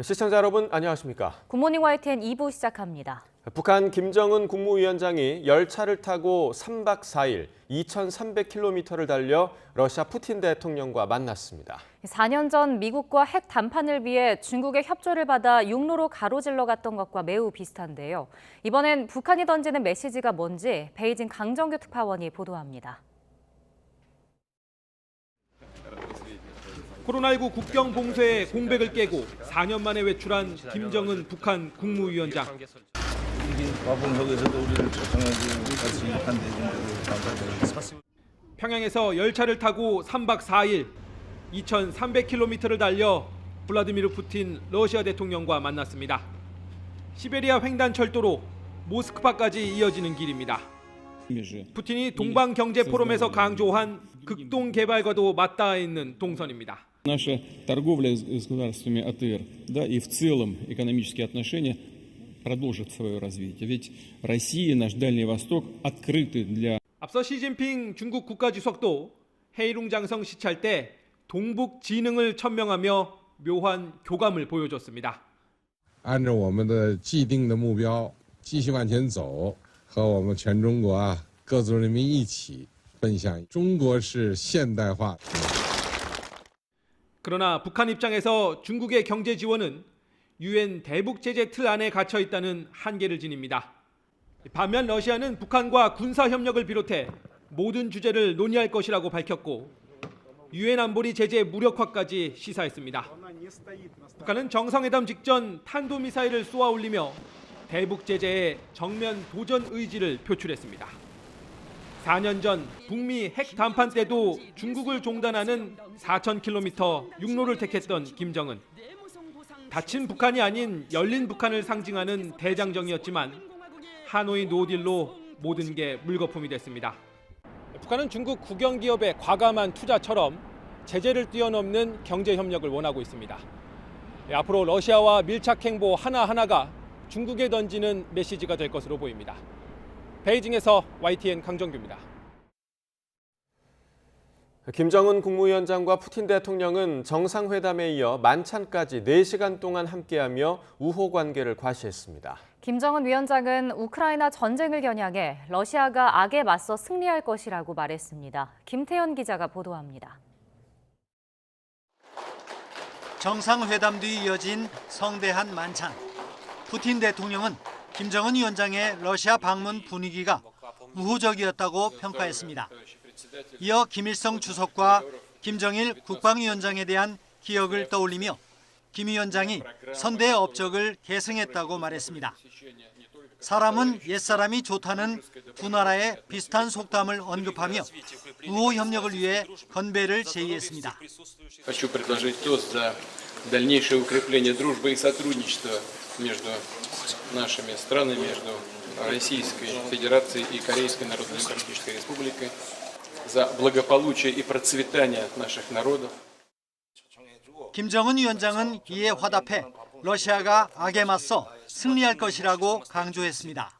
시청자 여러분 안녕하십니까? 굿모닝 YTN 2부 시작합니다. 북한 김정은 국무위원장이 열차를 타고 3박 4일 2,300km를 달려 러시아 푸틴 대통령과 만났습니다. 4년 전 미국과 핵談판을 위해 중국의 협조를 받아 육로로 가로질러 갔던 것과 매우 비슷한데요. 이번엔 북한이 던지는 메시지가 뭔지 베이징 강정규 특파원이 보도합니다. 코로나19 국경 봉쇄의 공백을 깨고 4년 만에 외출한 김정은 북한 국무위원장. 바쁜 속에서도 우리를 초청해주고 같이 한대중들을 감사드립니다. 평양에서 열차를 타고 3박 4일 2,300km를 달려 블라디미르 푸틴 러시아 대통령과 만났습니다. 시베리아 횡단철도로 모스크바까지 이어지는 길입니다. 푸틴이 동방경제포럼에서 강조한 극동개발과도 맞닿아 있는 동선입니다. Наша торговля с государствами АТР, да, и в целом экономические отношения продолжат свое развитие. Ведь Россия и наш Дальний Восток открыты для... 앞서 시진핑 중국 국가주석도 헤이룽장성 시찰 때 동북 진흥을 천명하며 묘한 교감을 보여줬습니다. 按照我们的既定的目标继续往前走，和我们全中国各族人民一起奔向中国式现代化。 그러나 북한 입장에서 중국의 경제 지원은 유엔 대북 제재 틀 안에 갇혀 있다는 한계를 지닙니다. 반면 러시아는 북한과 군사 협력을 비롯해 모든 주제를 논의할 것이라고 밝혔고 유엔 안보리 제재 무력화까지 시사했습니다. 북한은 정상회담 직전 탄도미사일을 쏘아 올리며 대북 제재에 정면 도전 의지를 표출했습니다. 4년 전 북미 핵談判때도 중국을 종단하는 4,000km 육로를 택했던 김정은. 닫힌 북한이 아닌 열린 북한을 상징하는 대장정이었지만 하노이 노딜로 모든 게 물거품이 됐습니다. 북한은 중국 국영기업의 과감한 투자처럼 제재를 뛰어넘는 경제 협력을 원하고 있습니다. 앞으로 러시아와 밀착 행보 하나하나가 중국에 던지는 메시지가 될 것으로 보입니다. 베이징에서 YTN 강정규입니다. 김정은 국무위원장과 푸틴 대통령은 정상회담에 이어 만찬까지 4시간 동안 함께하며 우호 관계를 과시했습니다. 김정은 위원장은 우크라이나 전쟁을 겨냥해 러시아가 악에 맞서 승리할 것이라고 말했습니다. 김태현 기자가 보도합니다. 정상회담 뒤 이어진 성대한 만찬. 푸틴 대통령은 김정은 위원장의 러시아 방문 분위기가 우호적이었다고 평가했습니다. 이어 김일성 주석과 김정일 국방위원장에 대한 기억을 떠올리며 김 위원장이 선대의 업적을 계승했다고 말했습니다. 사람은 옛사람이 좋다는 두 나라의 비슷한 속담을 언급하며 우호 협력을 위해 건배를 제의했습니다. Хочу предложить тост за дальнейшее укрепление дружбы и сотрудничества между нашими странами, между Российской Федерацией и Корейской Народно-Демократической Республикой, за благополучие и процветание наших народов. 김정은 위원장은 이에 화답해 러시아가 악에 맞서 승리할 것이라고 강조했습니다.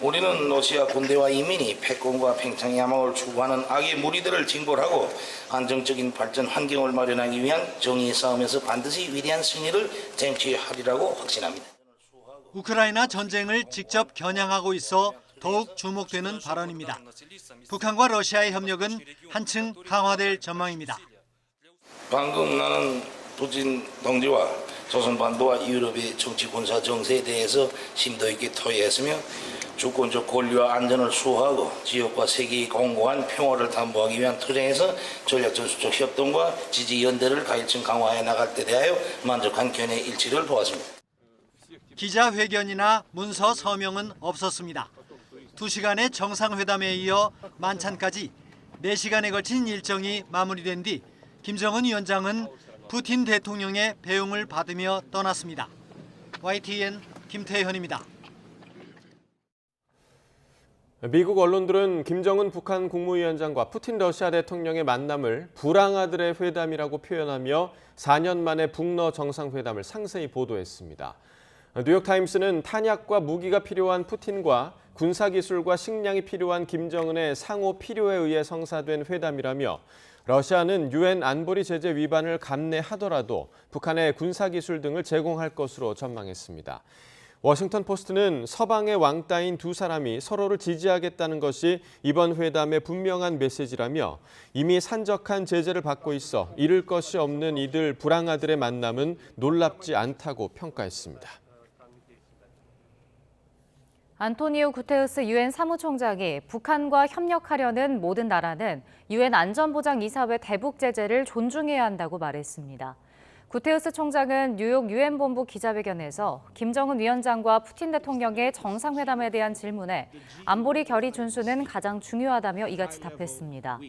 우리는 러시아 군대와 이민이 패권과 팽창 야망을 추구하는 악의 무리들을 징벌하고 안정적인 발전 환경을 마련하기 위한 정의의 싸움에서 반드시 위대한 승리를 쟁취하리라고 확신합니다. 우크라이나 전쟁을 직접 겨냥하고 있어 더욱 주목되는 발언입니다. 북한과 러시아의 협력은 한층 강화될 전망입니다. 방금 나는 푸틴 동지와 조선반도와 유럽의 정치 군사 정세에 대해서 심도 있게 토의했으며 주권적 권리와 안전을 수호하고 지역과 세계의 공고한 평화를 담보하기 위한 투쟁에서 전략전술적 협동과 지지 연대를 가일층 강화해 나갈 때 대하여 만족한 견해 일치를 보았습니다. 기자회견이나 문서 서명은 없었습니다. 2시간의 정상회담에 이어 만찬까지 4시간에 걸친 일정이 마무리된 뒤 김정은 위원장은 푸틴 대통령의 배웅을 받으며 떠났습니다. YTN 김태현입니다. 미국 언론들은 김정은 북한 국무위원장과 푸틴 러시아 대통령의 만남을 불황아들의 회담이라고 표현하며 4년 만에 북러 정상회담을 상세히 보도했습니다. 뉴욕타임스는 탄약과 무기가 필요한 푸틴과 군사기술과 식량이 필요한 김정은의 상호 필요에 의해 성사된 회담이라며 러시아는 유엔 안보리 제재 위반을 감내하더라도 북한의 군사기술 등을 제공할 것으로 전망했습니다. 워싱턴 포스트는 서방의 왕따인 두 사람이 서로를 지지하겠다는 것이 이번 회담의 분명한 메시지라며 이미 산적한 제재를 받고 있어 잃을 것이 없는 이들 불황아들의 만남은 놀랍지 않다고 평가했습니다. 안토니오 구테우스 유엔 사무총장이 북한과 협력하려는 모든 나라는 유엔 안전보장이사회 대북 제재를 존중해야 한다고 말했습니다. 구테우스 총장은 뉴욕 유엔 본부 기자회견에서 김정은 위원장과 푸틴 대통령의 정상회담에 대한 질문에 안보리 결의 준수는 가장 중요하다며 이같이 답했습니다.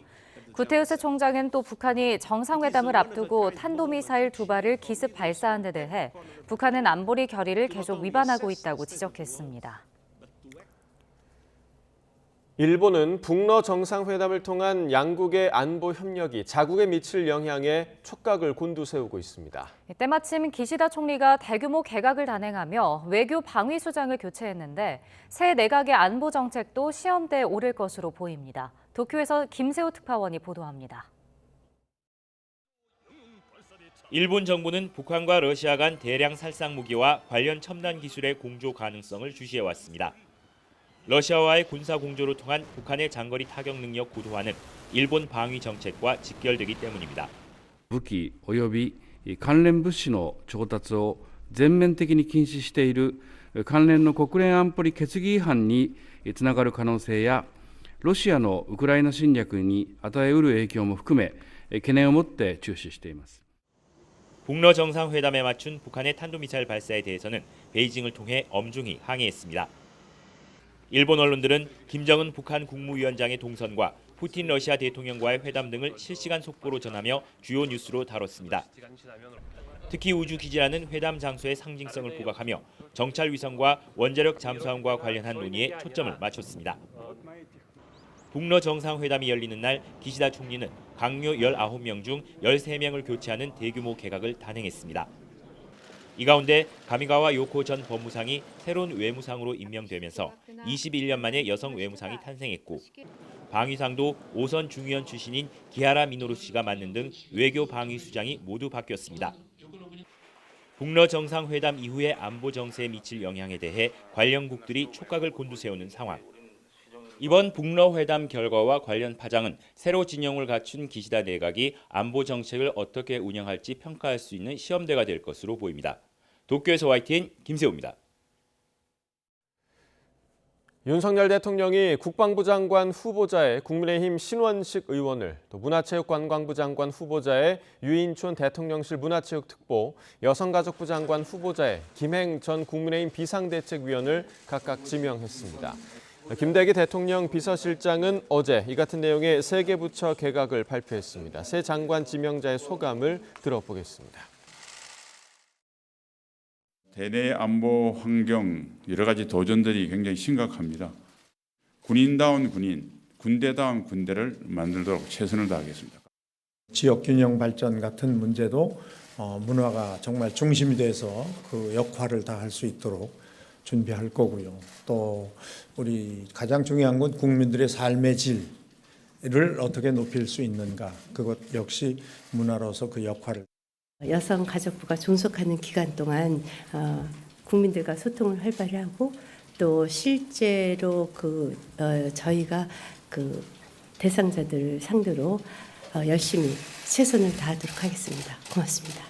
구테우스 총장은 또 북한이 정상회담을 앞두고 탄도미사일 2발을 기습 발사한 데 대해 북한은 안보리 결의를 계속 위반하고 있다고 지적했습니다. 일본은 북러 정상회담을 통한 양국의 안보 협력이 자국에 미칠 영향에 촉각을 곤두세우고 있습니다. 때마침 기시다 총리가 대규모 개각을 단행하며 외교 방위수장을 교체했는데 새 내각의 안보 정책도 시험대에 오를 것으로 보입니다. 도쿄에서 김세호 특파원이 보도합니다. 일본 정부는 북한과 러시아 간 대량 살상 무기와 관련 첨단 기술의 공조 가능성을 주시해왔습니다. 러시아와의 군사 공조를 통한 북한의 장거리 타격 능력 고도화는 일본 방위 정책과 직결되기 때문입니다. 武器及び関連物資の調達を全面的に禁止している関連の国連安保理決議違反につながる可能性やロシアのウクライナ侵略に与えうる影響も含め懸念を持って注視しています。 북러 정상회담에 맞춘 북한의 탄도미사일 발사에 대해서는 베이징을 통해 엄중히 항의했습니다. 일본 언론들은 김정은 북한 국무위원장의 동선과 푸틴 러시아 대통령과의 회담 등을 실시간 속보로 전하며 주요 뉴스로 다뤘습니다. 특히 우주기지라는 회담 장소의 상징성을 부각하며 정찰 위성과 원자력 잠수함과 관련한 논의에 초점을 맞췄습니다. 북러 정상회담이 열리는 날 기시다 총리는 강요 19명 중 13명을 교체하는 대규모 개각을 단행했습니다. 이 가운데 가미가와 요코 전 법무상이 새로운 외무상으로 임명되면서 21년 만에 여성 외무상이 탄생했고 방위상도 오선 중위원 출신인 기하라 미노루 씨가 맡는 등 외교 방위수장이 모두 바뀌었습니다. 북러 정상회담 이후의 안보 정세에 미칠 영향에 대해 관련국들이 촉각을 곤두세우는 상황. 이번 북러 회담 결과와 관련 파장은 새로 진영을 갖춘 기시다 내각이 안보 정책을 어떻게 운영할지 평가할 수 있는 시험대가 될 것으로 보입니다. 도쿄에서 YTN 김세호입니다. 윤석열 대통령이 국방부 장관 후보자의 국민의힘 신원식 의원을, 또 문화체육관광부 장관 후보자의 유인촌 대통령실 문화체육특보, 여성가족부 장관 후보자의 김행 전 국민의힘 비상대책위원을 각각 지명했습니다. 김대기 대통령 비서실장은 어제 이 같은 내용의 3개 부처 개각을 발표했습니다. 새 장관 지명자의 소감을 들어보겠습니다. 대내 안보 환경 여러 가지 도전들이 굉장히 심각합니다. 군인다운 군인, 군대다운 군대를 만들도록 최선을 다하겠습니다. 지역 균형 발전 같은 문제도 문화가 정말 중심이 돼서 그 역할을 다할 수 있도록 준비할 거고요. 또 우리 가장 중요한 건 국민들의 삶의 질을 어떻게 높일 수 있는가. 그것 역시 문화로서 그 역할을. 여성가족부가 존속하는 기간 동안 국민들과 소통을 활발히 하고 또 실제로 저희가 그 대상자들을 상대로 열심히 최선을 다하도록 하겠습니다. 고맙습니다.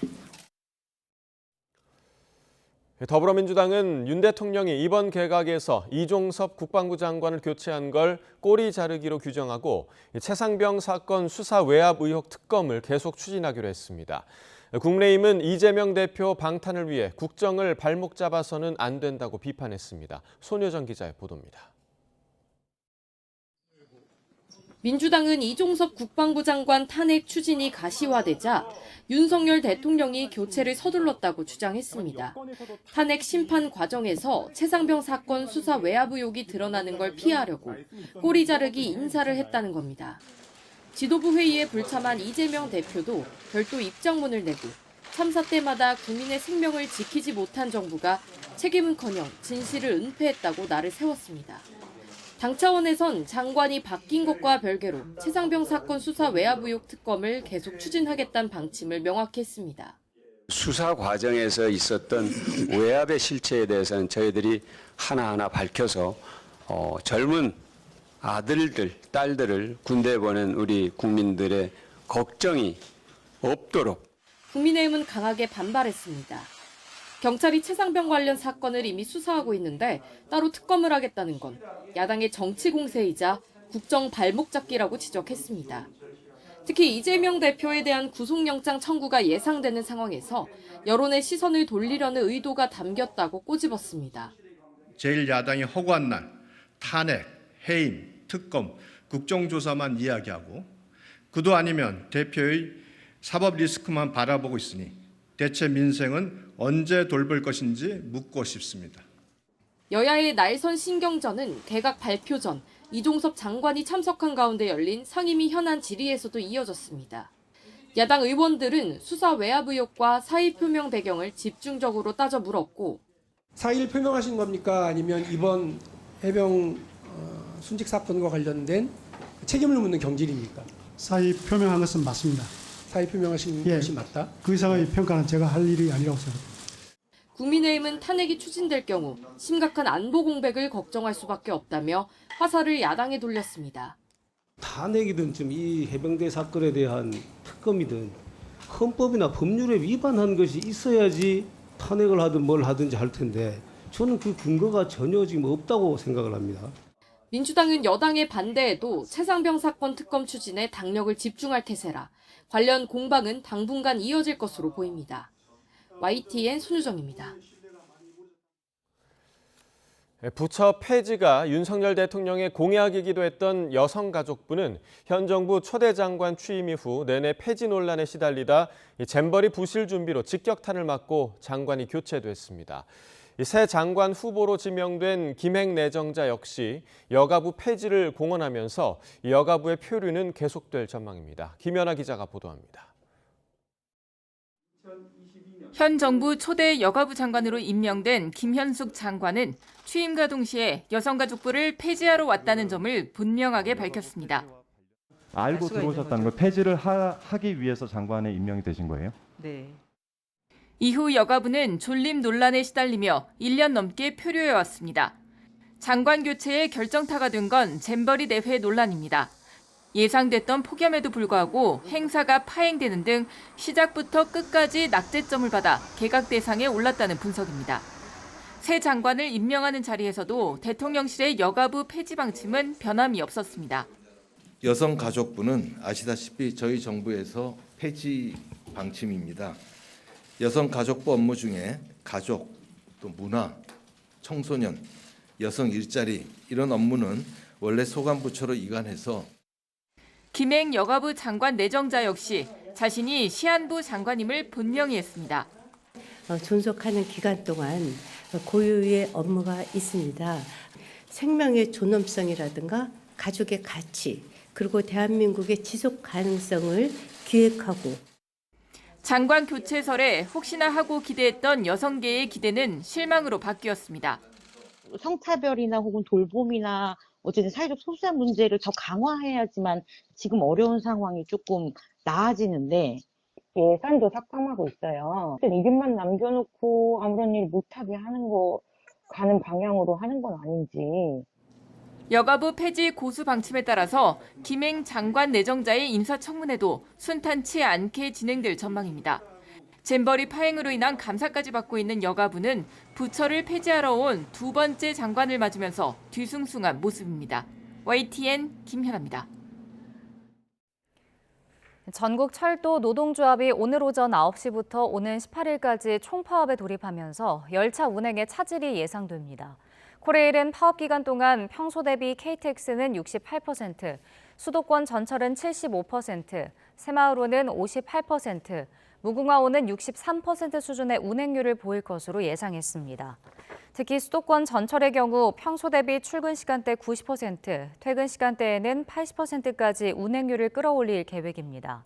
더불어민주당은 윤 대통령이 이번 개각에서 이종섭 국방부 장관을 교체한 걸 꼬리 자르기로 규정하고 최상병 사건 수사 외압 의혹 특검을 계속 추진하기로 했습니다. 국민의힘은 이재명 대표 방탄을 위해 국정을 발목 잡아서는 안 된다고 비판했습니다. 손효정 기자의 보도입니다. 민주당은 이종섭 국방부 장관 탄핵 추진이 가시화되자 윤석열 대통령이 교체를 서둘렀다고 주장했습니다. 탄핵 심판 과정에서 최상병 사건 수사 외압 의혹이 드러나는 걸 피하려고 꼬리 자르기 인사를 했다는 겁니다. 지도부 회의에 불참한 이재명 대표도 별도 입장문을 내고 참사 때마다 국민의 생명을 지키지 못한 정부가 책임은커녕 진실을 은폐했다고 날을 세웠습니다. 당 차원에선 장관이 바뀐 것과 별개로 최상병 사건 수사 외압 의혹 특검을 계속 추진하겠다는 방침을 명확히 했습니다. 수사 과정에서 있었던 외압의 실체에 대해서는 저희들이 하나하나 밝혀서 젊은 아들들, 딸들을 군대에 보낸 우리 국민들의 걱정이 없도록. 국민의힘은 강하게 반발했습니다. 경찰이 최상병 관련 사건을 이미 수사하고 있는데 따로 특검을 하겠다는 건 야당의 정치 공세이자 국정 발목 잡기라고 지적했습니다. 특히 이재명 대표에 대한 구속영장 청구가 예상되는 상황에서 여론의 시선을 돌리려는 의도가 담겼다고 꼬집었습니다. 제1야당이 허구한 날 탄핵, 해임, 특검, 국정조사만 이야기하고 그도 아니면 대표의 사법 리스크만 바라보고 있으니 대체 민생은 언제 돌볼 것인지 묻고 싶습니다. 여야의 날선 신경전은 개각 발표 전 이종섭 장관이 참석한 가운데 열린 상임위 현안 질의에서도 이어졌습니다. 야당 의원들은 수사 외압 의혹과 사의 표명 배경을 집중적으로 따져 물었고 사의를 표명하신 겁니까? 아니면 이번 해병 순직 사건과 관련된 책임을 묻는 경질입니까? 사의 표명한 것은 맞습니다. 사의 표명하신 것이 맞다? 그 이상의 평가는 제가 할 일이 아니라고 생각합니다. 국민의힘은 탄핵이 추진될 경우 심각한 안보 공백을 걱정할 수밖에 없다며 화살을 야당에 돌렸습니다. 탄핵이든 지금 이 해병대 사건에 대한 특검이든 헌법이나 법률에 위반한 것이 있어야지 탄핵을 하든 뭘 하든지 할 텐데 저는 그 근거가 전혀 지금 없다고 생각을 합니다. 민주당은 여당의 반대에도 최상병 사건 특검 추진에 당력을 집중할 태세라 관련 공방은 당분간 이어질 것으로 보입니다. YTN 손유정입니다. 부처 폐지가 윤석열 대통령의 공약이기도 했던 여성가족부는 현 정부 초대 장관 취임 이후 내내 폐지 논란에 시달리다 잼버리 부실 준비로 직격탄을 맞고 장관이 교체됐습니다. 새 장관 후보로 지명된 김행 내정자 역시 여가부 폐지를 공언하면서 여가부의 표류는 계속될 전망입니다. 김연아 기자가 보도합니다. 현 정부 초대 여가부 장관으로 임명된 김현숙 장관은 취임과 동시에 여성가족부를 폐지하러 왔다는 점을 분명하게 밝혔습니다. 알고 들어오셨다는 걸 폐지를 하기 위해서 장관에 임명이 되신 거예요? 네. 이후 여가부는 존림 논란에 시달리며 1년 넘게 표류해왔습니다. 장관 교체의 결정타가 된 건 잼버리 내회 논란입니다. 예상됐던 폭염에도 불구하고 행사가 파행되는 등 시작부터 끝까지 낙제점을 받아 개각 대상에 올랐다는 분석입니다. 새 장관을 임명하는 자리에서도 대통령실의 여가부 폐지 방침은 변함이 없었습니다. 여성가족부는 아시다시피 저희 정부에서 폐지 방침입니다. 여성가족부 업무 중에 가족, 또 문화, 청소년, 여성 일자리 이런 업무는 원래 소관부처로 이관해서 김행 여가부 장관 내정자 역시 자신이 시한부 장관임을 분명히 했습니다. 존속하는 기간 동안 고유의 업무가 있습니다. 생명의 존엄성이라든가 가족의 가치, 그리고 대한민국의 지속 가능성을 기획하고 장관 교체설에 혹시나 하고 기대했던 여성계의 기대는 실망으로 바뀌었습니다. 성차별이나 혹은 돌봄이나 어쨌든 사회적 소수자 문제를 더 강화해야지만 지금 어려운 상황이 조금 나아지는데 예산도 삭감하고 있어요. 이름만 남겨놓고 아무런 일 못하게 가는 방향으로 하는 건 아닌지. 여가부 폐지 고수 방침에 따라서 김행 장관 내정자의 인사청문회도 순탄치 않게 진행될 전망입니다. 잼버리 파행으로 인한 감사까지 받고 있는 여가부는 부처를 폐지하러 온 두 번째 장관을 맞으면서 뒤숭숭한 모습입니다. YTN 김현아입니다. 전국 철도 노동조합이 오늘 오전 9시부터 오는 18일까지 총파업에 돌입하면서 열차 운행에 차질이 예상됩니다. 코레일은 파업 기간 동안 평소 대비 KTX는 68%, 수도권 전철은 75%, 새마을호는 58%, 무궁화호는 63% 수준의 운행률을 보일 것으로 예상했습니다. 특히 수도권 전철의 경우 평소 대비 출근 시간대 90%, 퇴근 시간대에는 80%까지 운행률을 끌어올릴 계획입니다.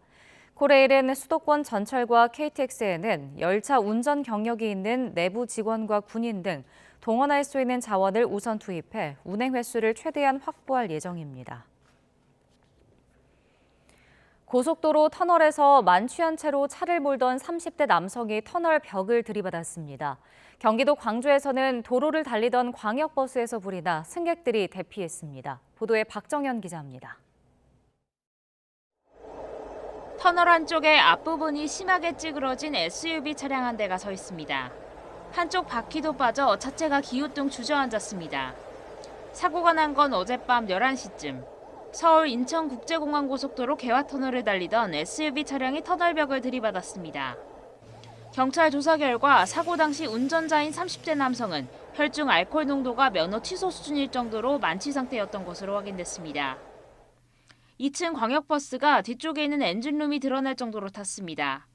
코레일은 수도권 전철과 KTX에는 열차 운전 경력이 있는 내부 직원과 군인 등 동원할 수 있는 자원을 우선 투입해 운행 횟수를 최대한 확보할 예정입니다. 고속도로 터널에서 만취한 채로 차를 몰던 30대 남성이 터널 벽을 들이받았습니다. 경기도 광주에서는 도로를 달리던 광역버스에서 불이 나 승객들이 대피했습니다. 보도에 박정현 기자입니다. 터널 한쪽에 앞부분이 심하게 찌그러진 SUV 차량 한 대가 서 있습니다. 한쪽 바퀴도 빠져 차체가 기우뚱 주저앉았습니다. 사고가 난 건 어젯밤 11시쯤. 서울 인천국제공항 고속도로 개화터널을 달리던 SUV 차량이 터널벽을 들이받았습니다. 경찰 조사 결과 사고 당시 운전자인 30대 남성은 혈중 알코올 농도가 면허 취소 수준일 정도로 만취 상태였던 것으로 확인됐습니다. 2층 광역버스가 뒤쪽에 있는 엔진룸이 드러날 정도로 탔습니다.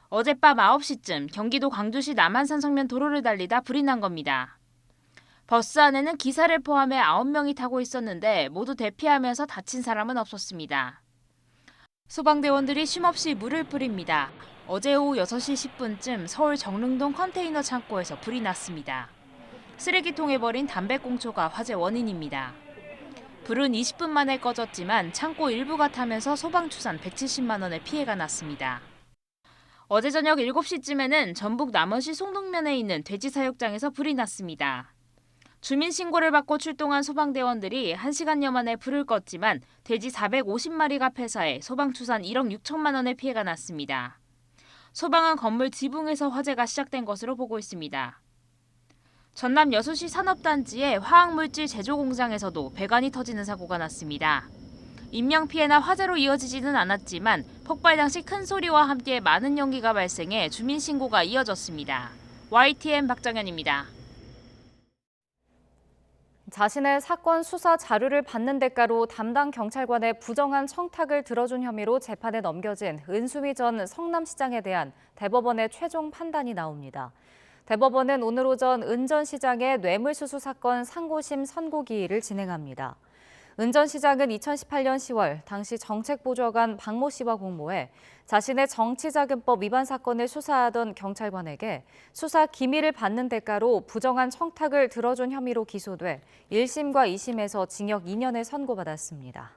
어젯밤 9시쯤 경기도 광주시 남한산 성면 도로를 달리다 불이 난 겁니다. 버스 안에는 기사를 포함해 9명이 타고 있었는데 모두 대피하면서 다친 사람은 없었습니다. 소방대원들이 쉼없이 물을 뿌립니다. 어제 오후 6시 10분쯤 서울 정릉동 컨테이너 창고에서 불이 났습니다. 쓰레기통에 버린 담배꽁초가 화재 원인입니다. 불은 20분 만에 꺼졌지만 창고 일부가 타면서 소방추산 170만 원의 피해가 났습니다. 어제 저녁 7시쯤에는 전북 남원시 송동면에 있는 돼지 사육장에서 불이 났습니다. 주민 신고를 받고 출동한 소방대원들이 1시간여 만에 불을 껐지만 돼지 450마리가 폐사해 소방추산 1억 6천만 원의 피해가 났습니다. 소방은 건물 지붕에서 화재가 시작된 것으로 보고 있습니다. 전남 여수시 산업단지의 화학물질 제조 공장에서도 배관이 터지는 사고가 났습니다. 인명피해나 화재로 이어지지는 않았지만 폭발 당시 큰 소리와 함께 많은 연기가 발생해 주민 신고가 이어졌습니다. YTN 박정현입니다. 자신의 사건 수사 자료를 받는 대가로 담당 경찰관의 부정한 청탁을 들어준 혐의로 재판에 넘겨진 은수미 전 성남시장에 대한 대법원의 최종 판단이 나옵니다. 대법원은 오늘 오전 은 전 시장의 뇌물수수 사건 상고심 선고기일을 진행합니다. 은 전 시장은 2018년 10월 당시 정책보좌관 박모 씨와 공모해 자신의 정치자금법 위반 사건을 수사하던 경찰관에게 수사 기밀을 받는 대가로 부정한 청탁을 들어준 혐의로 기소돼 1심과 2심에서 징역 2년을 선고받았습니다.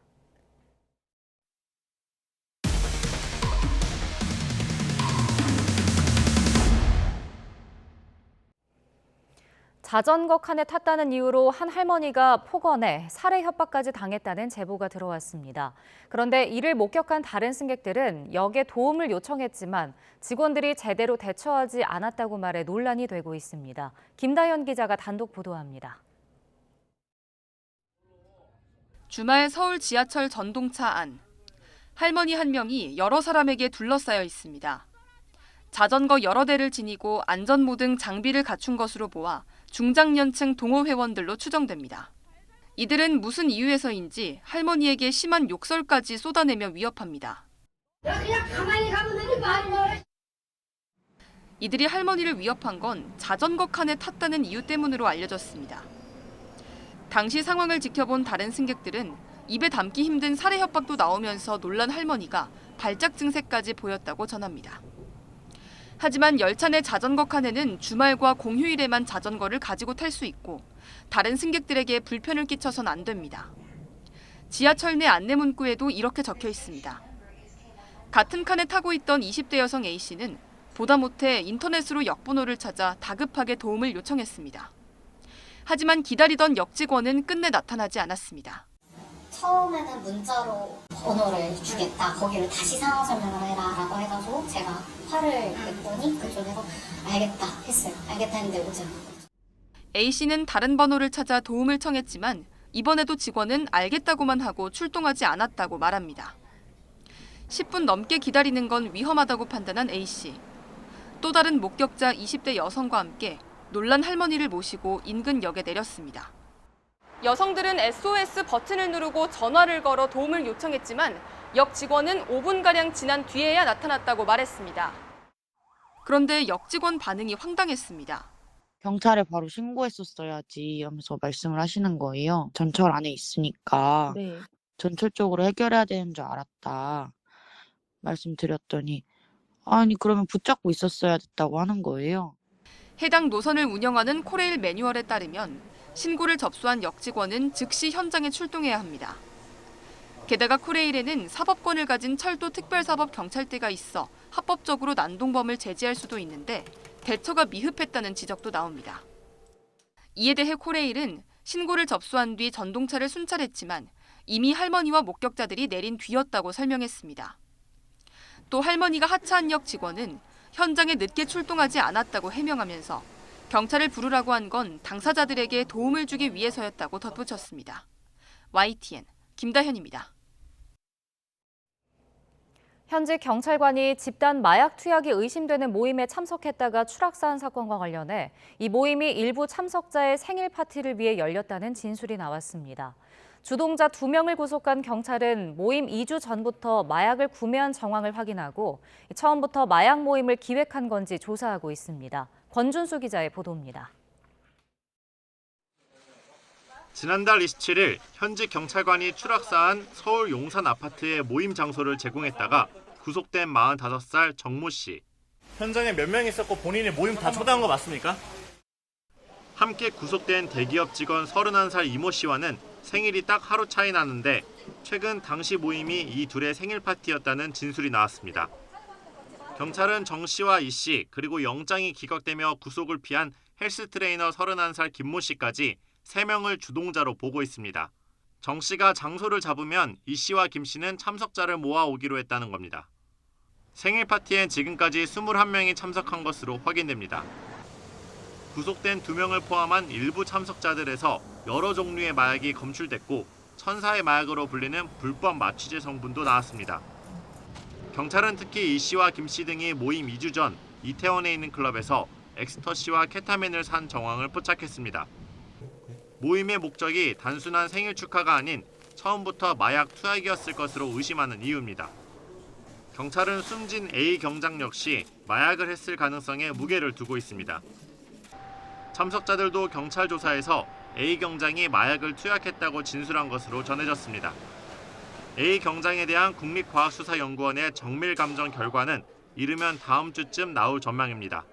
자전거 칸에 탔다는 이유로 한 할머니가 폭언에 살해 협박까지 당했다는 제보가 들어왔습니다. 그런데 이를 목격한 다른 승객들은 역에 도움을 요청했지만 직원들이 제대로 대처하지 않았다고 말해 논란이 되고 있습니다. 김다현 기자가 단독 보도합니다. 주말 서울 지하철 전동차 안. 할머니 한 명이 여러 사람에게 둘러싸여 있습니다. 자전거 여러 대를 지니고 안전모 등 장비를 갖춘 것으로 보아 중장년층 동호회원들로 추정됩니다. 이들은 무슨 이유에서인지 할머니에게 심한 욕설까지 쏟아내며 위협합니다. 그냥 가만히 가면 되지 말을. 이들이 할머니를 위협한 건 자전거 칸에 탔다는 이유 때문으로 알려졌습니다. 당시 상황을 지켜본 다른 승객들은 입에 담기 힘든 살해 협박도 나오면서 놀란 할머니가 발작 증세까지 보였다고 전합니다. 하지만 열차 내 자전거 칸에는 주말과 공휴일에만 자전거를 가지고 탈 수 있고 다른 승객들에게 불편을 끼쳐선 안 됩니다. 지하철 내 안내 문구에도 이렇게 적혀 있습니다. 같은 칸에 타고 있던 20대 여성 A씨는 보다 못해 인터넷으로 역번호를 찾아 다급하게 도움을 요청했습니다. 하지만 기다리던 역 직원은 끝내 나타나지 않았습니다. 처음에는 문자로 번호를 주겠다. 거기를 다시 상황 설명을 해라라고 해가지고 제가 화를 냈더니 그쪽에서 알겠다 했어요. 알겠다 했는데 오지 않았어요. A씨는 다른 번호를 찾아 도움을 청했지만 이번에도 직원은 알겠다고만 하고 출동하지 않았다고 말합니다. 10분 넘게 기다리는 건 위험하다고 판단한 A씨. 또 다른 목격자 20대 여성과 함께 놀란 할머니를 모시고 인근 역에 내렸습니다. 여성들은 SOS 버튼을 누르고 전화를 걸어 도움을 요청했지만 역 직원은 5분가량 지난 뒤에야 나타났다고 말했습니다. 그런데 역 직원 반응이 황당했습니다. 경찰에 바로 신고했었어야지 하면서 말씀을 하시는 거예요. 전철 안에 있으니까 전철 쪽으로 해결해야 되는 줄 알았다. 말씀드렸더니 아니 그러면 붙잡고 있었어야 됐다고 하는 거예요. 해당 노선을 운영하는 코레일 매뉴얼에 따르면 신고를 접수한 역직원은 즉시 현장에 출동해야 합니다. 게다가 코레일에는 사법권을 가진 철도 특별사법경찰대가 있어 합법적으로 난동범을 제지할 수도 있는데 대처가 미흡했다는 지적도 나옵니다. 이에 대해 코레일은 신고를 접수한 뒤 전동차를 순찰했지만 이미 할머니와 목격자들이 내린 뒤였다고 설명했습니다. 또 할머니가 하차한 역 직원은 현장에 늦게 출동하지 않았다고 해명하면서 경찰을 부르라고 한 건 당사자들에게 도움을 주기 위해서였다고 덧붙였습니다. YTN 김다현입니다. 현직 경찰관이 집단 마약 투약이 의심되는 모임에 참석했다가 추락사한 사건과 관련해 이 모임이 일부 참석자의 생일 파티를 위해 열렸다는 진술이 나왔습니다. 주동자 2명을 구속한 경찰은 모임 2주 전부터 마약을 구매한 정황을 확인하고 처음부터 마약 모임을 기획한 건지 조사하고 있습니다. 권준수 기자의 보도입니다. 지난달 27일 현직 경찰관이 추락사한 서울 용산 아파트의 모임 장소를 제공했다가 구속된 45살 정모 씨. 현장에 몇 명 있었고 본인이 모임 다 초대한 거 맞습니까? 함께 구속된 대기업 직원 31살 이모 씨와는 생일이 딱 하루 차이 나는데 최근 당시 모임이 이 둘의 생일 파티였다는 진술이 나왔습니다. 경찰은 정 씨와 이 씨 그리고 영장이 기각되며 구속을 피한 헬스 트레이너 31살 김모 씨까지 3명을 주동자로 보고 있습니다. 정 씨가 장소를 잡으면 이 씨와 김 씨는 참석자를 모아오기로 했다는 겁니다. 생일 파티엔 지금까지 21명이 참석한 것으로 확인됩니다. 구속된 2명을 포함한 일부 참석자들에서 여러 종류의 마약이 검출됐고 천사의 마약으로 불리는 불법 마취제 성분도 나왔습니다. 경찰은 특히 이 씨와 김 씨 등이 모임 2주 전 이태원에 있는 클럽에서 엑스터시와 케타민을 산 정황을 포착했습니다. 모임의 목적이 단순한 생일 축하가 아닌 처음부터 마약 투약이었을 것으로 의심하는 이유입니다. 경찰은 숨진 A 경장 역시 마약을 했을 가능성에 무게를 두고 있습니다. 참석자들도 경찰 조사에서 A 경장이 마약을 투약했다고 진술한 것으로 전해졌습니다. A 경장에 대한 국립과학수사연구원의 정밀 감정 결과는 이르면 다음 주쯤 나올 전망입니다.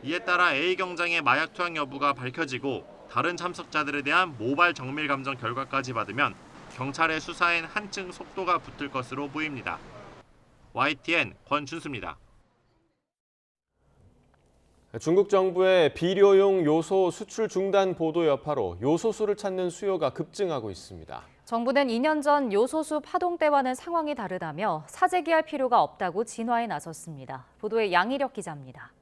이에 따라 A 경장의 마약 투약 여부가 밝혀지고 다른 참석자들에 대한 모발 정밀 감정 결과까지 받으면 경찰의 수사엔 한층 속도가 붙을 것으로 보입니다. YTN 권준수입니다. 중국 정부의 비료용 요소 수출 중단 보도 여파로 요소수를 찾는 수요가 급증하고 있습니다. 정부는 2년 전 요소수 파동 때와는 상황이 다르다며 사재기할 필요가 없다고 진화에 나섰습니다. 보도에 양희력 기자입니다.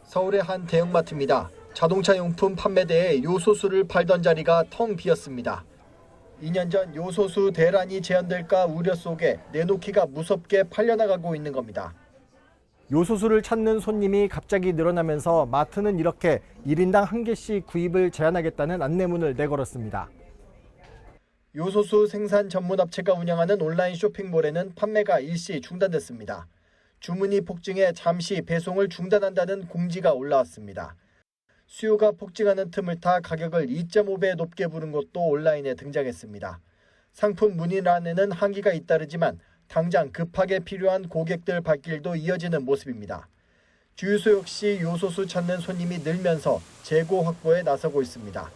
서울의 한 대형마트입니다. 자동차 용품 판매대에 요소수를 팔던 자리가 텅 비었습니다. 2년 전 요소수 대란이 재현될까 우려 속에 내놓기가 무섭게 팔려나가고 있는 겁니다. 요소수를 찾는 손님이 갑자기 늘어나면서 마트는 이렇게 1인당 1개씩 구입을 제한하겠다는 안내문을 내걸었습니다. 요소수 생산 전문 업체가 운영하는 온라인 쇼핑몰에는 판매가 일시 중단됐습니다. 주문이 폭증해 잠시 배송을 중단한다는 공지가 올라왔습니다. 수요가 폭증하는 틈을 타 가격을 2.5배 높게 부른 것도 온라인에 등장했습니다. 상품 문의란에는 항의가 잇따르지만 당장 급하게 필요한 고객들 발길도 이어지는 모습입니다. 주유소 역시 요소수 찾는 손님이 늘면서 재고 확보에 나서고 있습니다.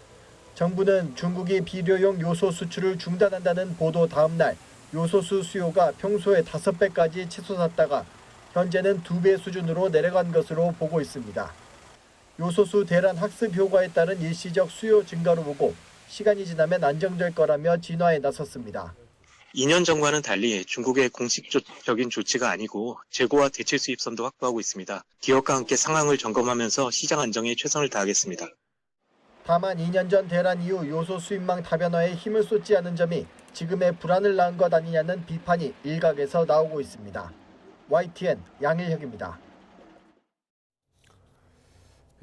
정부는 중국이 비료용 요소 수출을 중단한다는 보도 다음 날 요소수 수요가 평소의 5배까지 치솟았다가 현재는 2배 수준으로 내려간 것으로 보고 있습니다. 요소수 대란 학습 효과에 따른 일시적 수요 증가로 보고 시간이 지나면 안정될 거라며 진화에 나섰습니다. 2년 전과는 달리 중국의 공식적인 조치가 아니고 재고와 대체 수입선도 확보하고 있습니다. 기업과 함께 상황을 점검하면서 시장 안정에 최선을 다하겠습니다. 다만 2년 전 대란 이후 요소 수입망 다변화에 힘을 쏟지 않은 점이 지금의 불안을 낳은 것 아니냐는 비판이 일각에서 나오고 있습니다. YTN 양일혁입니다.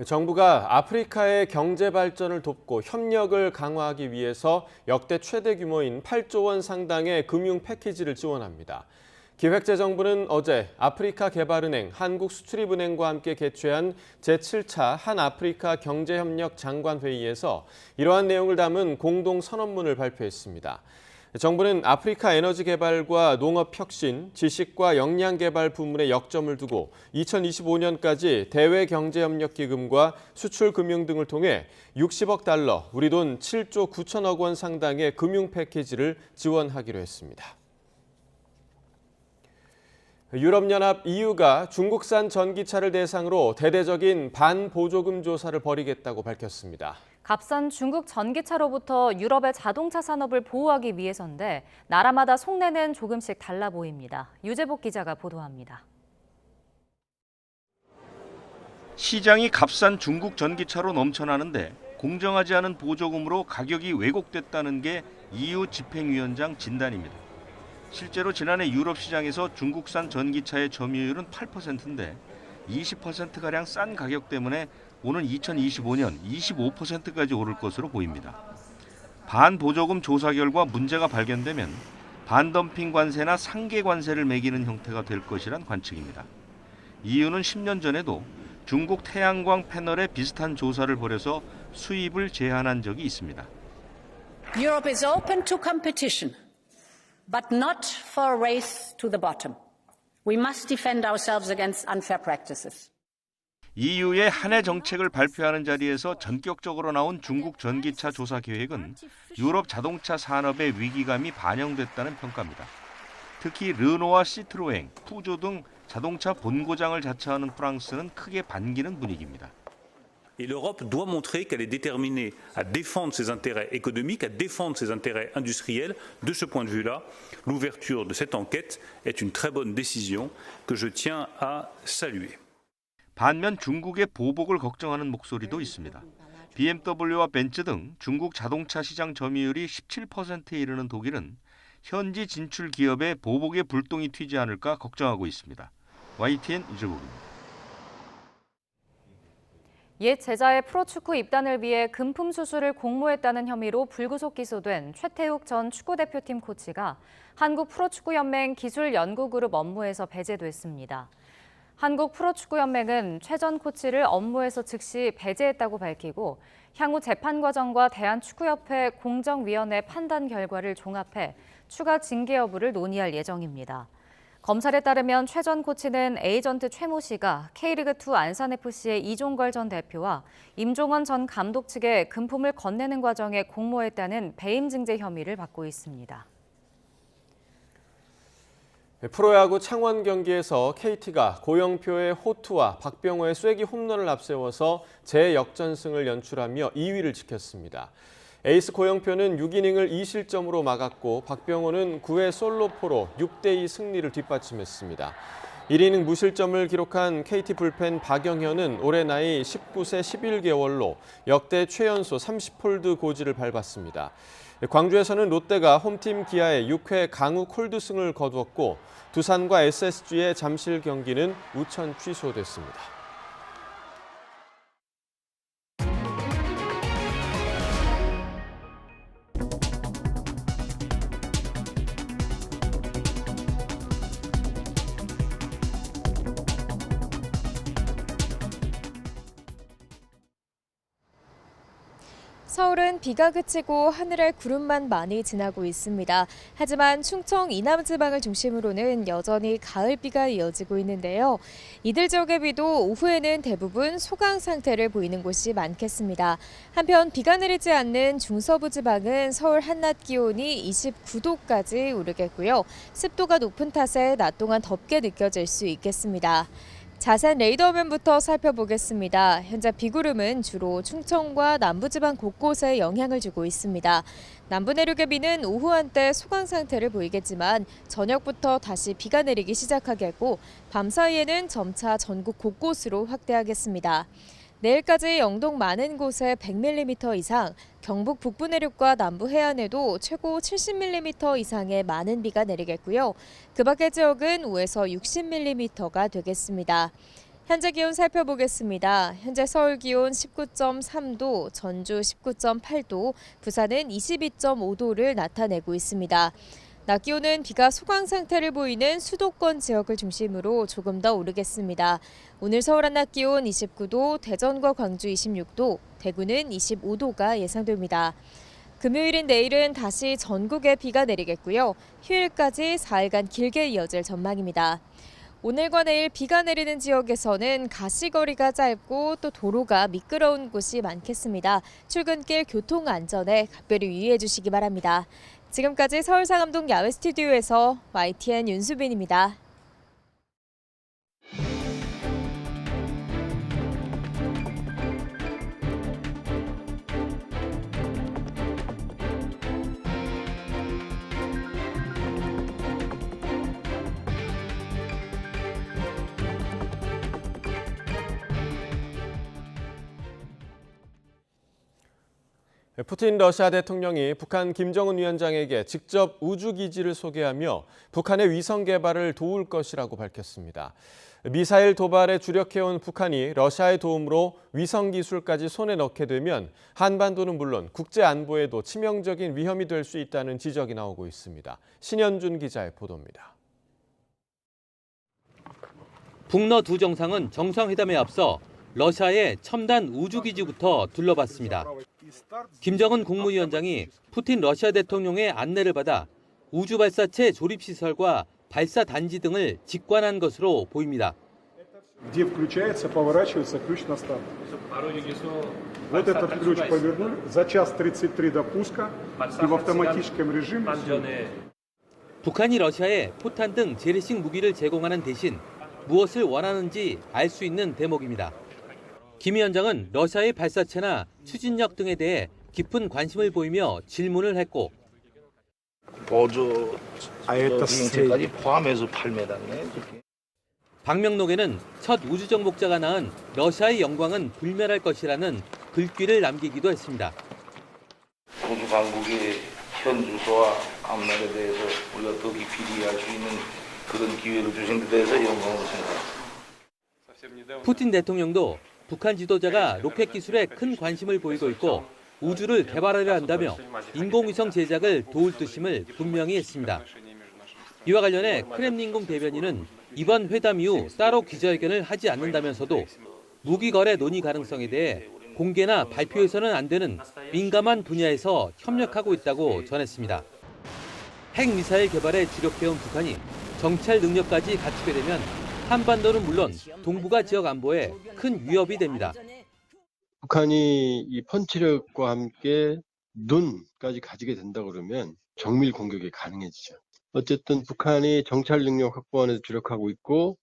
정부가 아프리카의 경제 발전을 돕고 협력을 강화하기 위해서 역대 최대 규모인 8조 원 상당의 금융 패키지를 지원합니다. 기획재정부는 어제 아프리카 개발은행, 한국수출입은행과 함께 개최한 제7차 한아프리카 경제협력 장관회의에서 이러한 내용을 담은 공동선언문을 발표했습니다. 정부는 아프리카 에너지 개발과 농업 혁신, 지식과 역량 개발 부문에 역점을 두고 2025년까지 대외경제협력기금과 수출금융 등을 통해 60억 달러, 우리 돈 7조 9천억 원 상당의 금융 패키지를 지원하기로 했습니다. 유럽연합 EU가 중국산 전기차를 대상으로 대대적인 반보조금 조사를 벌이겠다고 밝혔습니다. 값싼 중국 전기차로부터 유럽의 자동차 산업을 보호하기 위해서인데 나라마다 속내는 조금씩 달라 보입니다. 유재복 기자가 보도합니다. 시장이 값싼 중국 전기차로 넘쳐나는데 공정하지 않은 보조금으로 가격이 왜곡됐다는 게 EU 집행위원장 진단입니다. 실제로 지난해 유럽 시장에서 중국산 전기차의 점유율은 8%인데 20%가량 싼 가격 때문에 오는 2025년 25%까지 오를 것으로 보입니다. 반보조금 조사 결과 문제가 발견되면 반덤핑 관세나 상계 관세를 매기는 형태가 될 것이란 관측입니다. EU는 10년 전에도 중국 태양광 패널에 비슷한 조사를 벌여서 수입을 제한한 적이 있습니다. Europe is open to competition, but not for a race to the bottom. We must defend ourselves against unfair practices. EU의 한 해 정책을 발표하는 자리에서 전격적으로 나온 중국 전기차 조사 계획은 유럽 자동차 산업의 위기감이 반영됐다는 평가입니다. 특히 르노와 시트로엥, 푸조 등 자동차 본고장을 자처하는 프랑스는 크게 반기는 분위기입니다. Et l'Europe doit montrer qu'elle est déterminée à défendre ses intérêts économiques, à défendre ses intérêts industriels. De ce point de vue-là, l'ouverture de cette enquête est une très bonne décision que je tiens à saluer. 반면 중국의 보복을 걱정하는 목소리도 있습니다. BMW와 벤츠 등 중국 자동차 시장 점유율이 17%에 이르는 독일은 현지 진출 기업의 보복의 불똥이 튀지 않을까 걱정하고 있습니다. YTN 유재복입니다. 옛 제자의 프로축구 입단을 위해 금품 수수를 공모했다는 혐의로 불구속 기소된 최태욱 전 축구대표팀 코치가 한국 프로축구연맹 기술연구그룹 업무에서 배제됐습니다. 한국 프로축구연맹은 최 전 코치를 업무에서 즉시 배제했다고 밝히고 향후 재판 과정과 대한축구협회 공정위원회 판단 결과를 종합해 추가 징계 여부를 논의할 예정입니다. 검찰에 따르면 최 전 코치는 에이전트 최모 씨가 K리그2 안산FC의 이종걸 전 대표와 임종원 전 감독 측에 금품을 건네는 과정에 공모했다는 배임 증제 혐의를 받고 있습니다. 프로야구 창원 경기에서 KT가 고영표의 호투와 박병호의 쐐기 홈런을 앞세워서 재역전승을 연출하며 2위를 지켰습니다. 에이스 고영표는 6이닝을 2실점으로 막았고 박병호는 9회 솔로포로 6대2 승리를 뒷받침했습니다. 1이닝 무실점을 기록한 KT 불펜 박영현은 올해 나이 19세 11개월로 역대 최연소 30홀드 고지를 밟았습니다. 광주에서는 롯데가 홈팀 기아에 6회 강우 콜드승을 거두었고 두산과 SSG의 잠실 경기는 우천 취소됐습니다. 서울은 비가 그치고 하늘에 구름만 많이 지나고 있습니다. 하지만 충청 이남 지방을 중심으로는 여전히 가을비가 이어지고 있는데요. 이들 지역의 비도 오후에는 대부분 소강 상태를 보이는 곳이 많겠습니다. 한편 비가 내리지 않는 중서부 지방은 서울 한낮 기온이 29도까지 오르겠고요. 습도가 높은 탓에 낮 동안 덥게 느껴질 수 있겠습니다. 자세한 레이더 화면부터 살펴보겠습니다. 현재 비구름은 주로 충청과 남부지방 곳곳에 영향을 주고 있습니다. 남부 내륙의 비는 오후 한때 소강 상태를 보이겠지만 저녁부터 다시 비가 내리기 시작하겠고 밤 사이에는 점차 전국 곳곳으로 확대하겠습니다. 내일까지 영동 많은 곳에 100mm 이상, 경북 북부 내륙과 남부 해안에도 최고 70mm 이상의 많은 비가 내리겠고요. 그 밖의 지역은 5에서 60mm가 되겠습니다. 현재 기온 살펴보겠습니다. 현재 서울 기온 19.3도, 전주 19.8도, 부산은 22.5도를 나타내고 있습니다. 낮 기온은 비가 소강 상태를 보이는 수도권 지역을 중심으로 조금 더 오르겠습니다. 오늘 서울 한낮 기온 29도, 대전과 광주 26도, 대구는 25도가 예상됩니다. 금요일인 내일은 다시 전국에 비가 내리겠고요. 휴일까지 4일간 길게 이어질 전망입니다. 오늘과 내일 비가 내리는 지역에서는 가시거리가 짧고 또 도로가 미끄러운 곳이 많겠습니다. 출근길 교통 안전에 각별히 유의해 주시기 바랍니다. 지금까지 서울상암동 야외 스튜디오에서 YTN 윤수빈입니다. 푸틴 러시아 대통령이 북한 김정은 위원장에게 직접 우주기지를 소개하며 북한의 위성 개발을 도울 것이라고 밝혔습니다. 미사일 도발에 주력해온 북한이 러시아의 도움으로 위성 기술까지 손에 넣게 되면 한반도는 물론 국제 안보에도 치명적인 위험이 될 수 있다는 지적이 나오고 있습니다. 신현준 기자의 보도입니다. 북러 두 정상은 정상회담에 앞서 러시아의 첨단 우주기지부터 둘러봤습니다. 김정은 국무위원장이 푸틴 러시아 대통령의 안내를 받아 우주발사체 조립시설과 발사 단지 등을 직관한 것으로 보입니다. где включается, поворачивается ключ на старт. Вот этот ключ повернули, за час 33 до пуска и в автоматическом режиме. 북한이 러시아에 포탄 등 재래식 무기를 제공하는 대신 무엇을 원하는지 알 수 있는 대목입니다. 김 위원장은 러시아의 발사체나 추진력 등에 대해 깊은 관심을 보이며 질문을 했고 보조 비행체까지 포함해서 8m네. 방명록에는 첫 우주정복자가 낳은 러시아의 영광은 불멸할 것이라는 글귀를 남기기도 했습니다. 우주 강국의 현 주소와 앞날에 대해서 우리가 더 깊이 이해할 수 있는 그런 기회를 주신 데 대해서 영광을 생각합니다. 푸틴 대통령도 북한 지도자가 로켓 기술에 큰 관심을 보이고 있고 우주를 개발하려 한다며 인공위성 제작을 도울 뜻임을 분명히 했습니다. 이와 관련해 크렘린궁 대변인은 이번 회담 이후 따로 기자회견을 하지 않는다면서도 무기 거래 논의 가능성에 대해 공개나 발표해서는 안 되는 민감한 분야에서 협력하고 있다고 전했습니다. 핵미사일 개발에 주력해온 북한이 정찰 능력까지 갖추게 되면 한반도는 물론 동북아 지역 안보에 큰 위협이 됩니다. 북한이 이 펀치력과 함께 눈까지 가지게 된다 그러면 정밀 공격이 가능해지죠. 어쨌든 북한이 정찰 능력 확보하는 데 주력하고 있고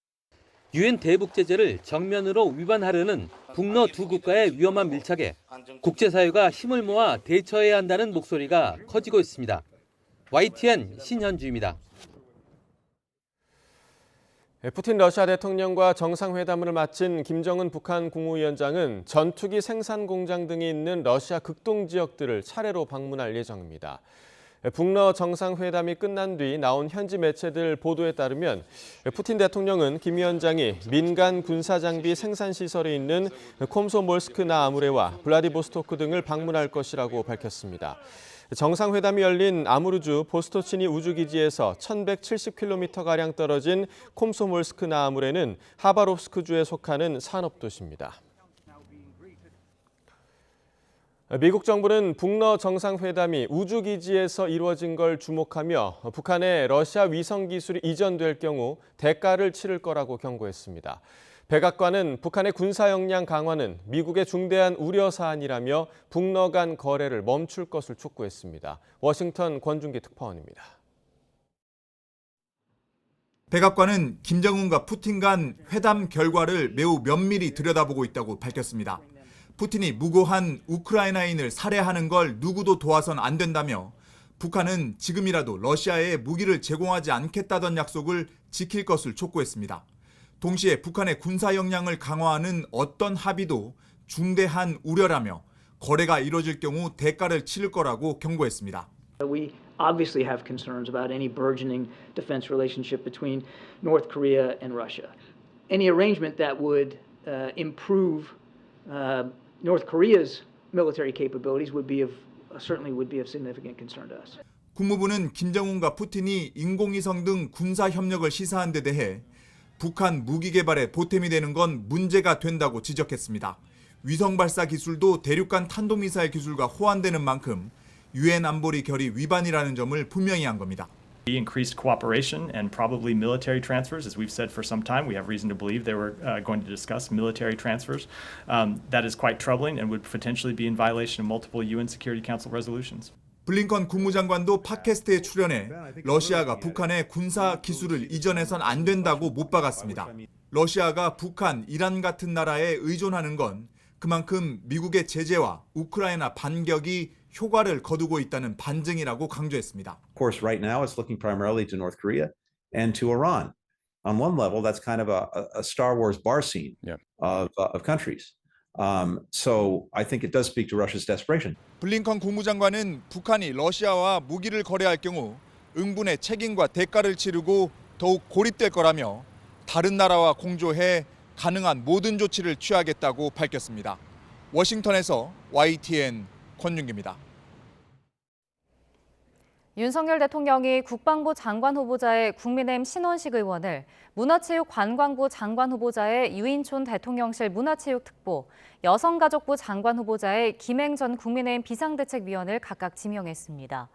유엔 대북 제재를 정면으로 위반하려는 북러 두 국가의 위험한 밀착에 국제사회가 힘을 모아 대처해야 한다는 목소리가 커지고 있습니다. YTN 신현주입니다. 푸틴 러시아 대통령과 정상회담을 마친 김정은 북한 국무위원장은 전투기 생산 공장 등이 있는 러시아 극동 지역들을 차례로 방문할 예정입니다. 북러 정상회담이 끝난 뒤 나온 현지 매체들 보도에 따르면 푸틴 대통령은 김 위원장이 민간 군사장비 생산시설이 있는 콤소몰스크나 아무레와 블라디보스토크 등을 방문할 것이라고 밝혔습니다. 정상회담이 열린 아무르주 보스토치니 우주기지에서 1170km가량 떨어진 콤소몰스크나 아무레는 하바롭스크주에 속하는 산업도시입니다. 미국 정부는 북러 정상회담이 우주기지에서 이루어진 걸 주목하며 북한의 러시아 위성 기술이 이전될 경우 대가를 치를 거라고 경고했습니다. 백악관은 북한의 군사 역량 강화는 미국의 중대한 우려 사안이라며 북러 간 거래를 멈출 것을 촉구했습니다. 워싱턴 권준기 특파원입니다. 백악관은 김정은과 푸틴 간 회담 결과를 매우 면밀히 들여다보고 있다고 밝혔습니다. 푸틴이 무고한 우크라이나인을 살해하는 걸 누구도 도와선 안 된다며 북한은 지금이라도 러시아에 무기를 제공하지 않겠다던 약속을 지킬 것을 촉구했습니다. 동시에 북한의 군사 역량을 강화하는 어떤 합의도 중대한 우려라며 거래가 이뤄질 경우 대가를 치를 거라고 경고했습니다. We obviously have concerns about any burgeoning defense relationship between North Korea and Russia. Any arrangement that would improve North Korea's military capabilities certainly would be of significant concern to us. 국무부는 김정은과 푸틴이 인공위성 등 군사 협력을 시사한 데 대해 북한 무기 개발에 보탬이 되는 건 문제가 된다고 지적했습니다. 위성 발사 기술도 대륙간 탄도미사일 기술과 호환되는 만큼 유엔 안보리 결의 위반이라는 점을 분명히 한 겁니다. Increased cooperation and probably military transfers. As we've said for some time, we have reason to believe they were going to discuss military transfers. That is quite troubling and would potentially be in violation of multiple UN Security Council resolutions. 블링컨 국무장관도 팟캐스트에 출연해 러시아가 북한의 군사 기술을 이전해선 안 된다고 못 박았습니다. 러시아가 북한, 이란 같은 나라에 의존하는 건 그만큼 미국의 제재와 우크라이나 반격이 효과를 거두고 있다는 반증이라고 강조했습니다. Of course, right now it's looking primarily to North Korea and to Iran. On one level, that's kind of a Star Wars bar scene of countries. So I think it does speak to Russia's desperation. 블링컨 국무장관은 북한이 러시아와 무기를 거래할 경우 응분의 책임과 대가를 치르고 더욱 고립될 거라며 다른 나라와 공조해 가능한 모든 조치를 취하겠다고 밝혔습니다. 워싱턴에서 YTN 권윤기입니다. 윤석열 대통령이 국방부 장관 후보자의 국민의힘 신원식 의원을, 문화체육관광부 장관 후보자의 유인촌 대통령실 문화체육특보, 여성가족부 장관 후보자의 김행 전 국민의힘 비상대책위원을 각각 지명했습니다.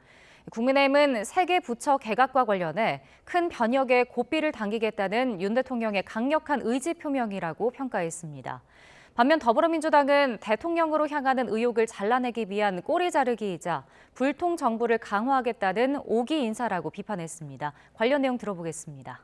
국민의힘은 세 개 부처 개각과 관련해 큰 변혁에 고삐를 당기겠다는 윤 대통령의 강력한 의지 표명이라고 평가했습니다. 반면 더불어민주당은 대통령으로 향하는 의혹을 잘라내기 위한 꼬리 자르기이자 불통 정부를 강화하겠다는 오기 인사라고 비판했습니다. 관련 내용 들어보겠습니다.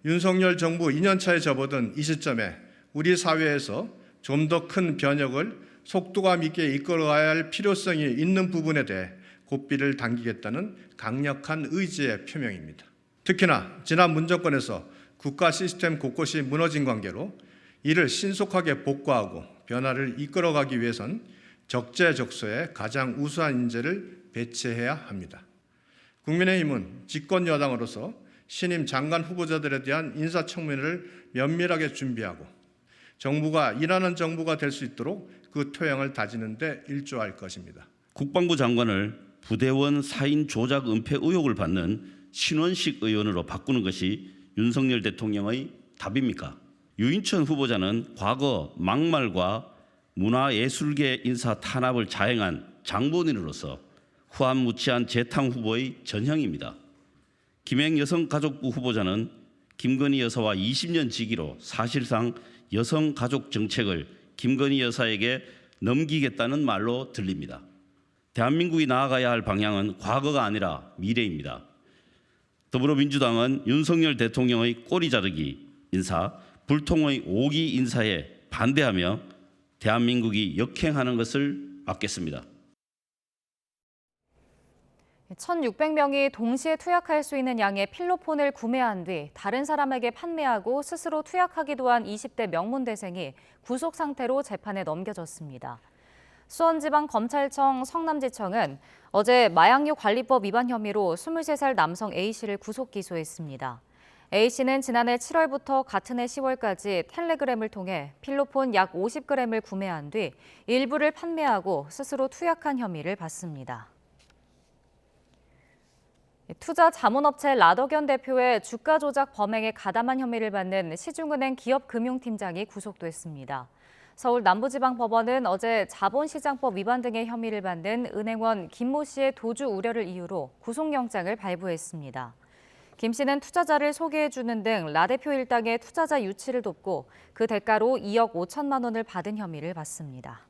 윤석열 정부 2년차에 접어든 이 시점에 우리 사회에서 좀 더 큰 변혁을 속도감 있게 이끌어가야 할 필요성이 있는 부분에 대해 고삐를 당기겠다는 강력한 의지의 표명입니다. 특히나 지난 문정권에서 국가 시스템 곳곳이 무너진 관계로 이를 신속하게 복구하고 변화를 이끌어가기 위해선 적재적소에 가장 우수한 인재를 배치해야 합니다. 국민의힘은 집권 여당으로서 신임 장관 후보자들에 대한 인사청문회를 면밀하게 준비하고 정부가 일하는 정부가 될 수 있도록 그 토양을 다지는 데 일조할 것입니다. 국방부 장관을 부대원 사인 조작 은폐 의혹을 받는 신원식 의원으로 바꾸는 것이 윤석열 대통령의 답입니까? 유인천 후보자는 과거 막말과 문화예술계 인사 탄압을 자행한 장본인으로서 후한무치한 재탕 후보의 전형입니다. 김행 여성가족부 후보자는 김건희 여사와 20년 지기로 사실상 여성가족 정책을 김건희 여사에게 넘기겠다는 말로 들립니다. 대한민국이 나아가야 할 방향은 과거가 아니라 미래입니다. 더불어민주당은 윤석열 대통령의 꼬리 자르기 인사, 불통의 오기 인사에 반대하며 대한민국이 역행하는 것을 막겠습니다. 1,600명이 동시에 투약할 수 있는 양의 필로폰을 구매한 뒤 다른 사람에게 판매하고 스스로 투약하기도 한 20대 명문대생이 구속 상태로 재판에 넘겨졌습니다. 수원지방검찰청 성남지청은 어제 마약류 관리법 위반 혐의로 23살 남성 A씨를 구속 기소했습니다. A씨는 지난해 7월부터 같은 해 10월까지 텔레그램을 통해 필로폰 약 50g을 구매한 뒤 일부를 판매하고 스스로 투약한 혐의를 받습니다. 투자 자문업체 라더견 대표의 주가 조작 범행에 가담한 혐의를 받는 시중은행 기업금융팀장이 구속됐습니다. 서울 남부지방법원은 어제 자본시장법 위반 등의 혐의를 받는 은행원 김모 씨의 도주 우려를 이유로 구속영장을 발부했습니다. 김 씨는 투자자를 소개해주는 등 라 대표 일당의 투자자 유치를 돕고 그 대가로 2억 5천만 원을 받은 혐의를 받습니다.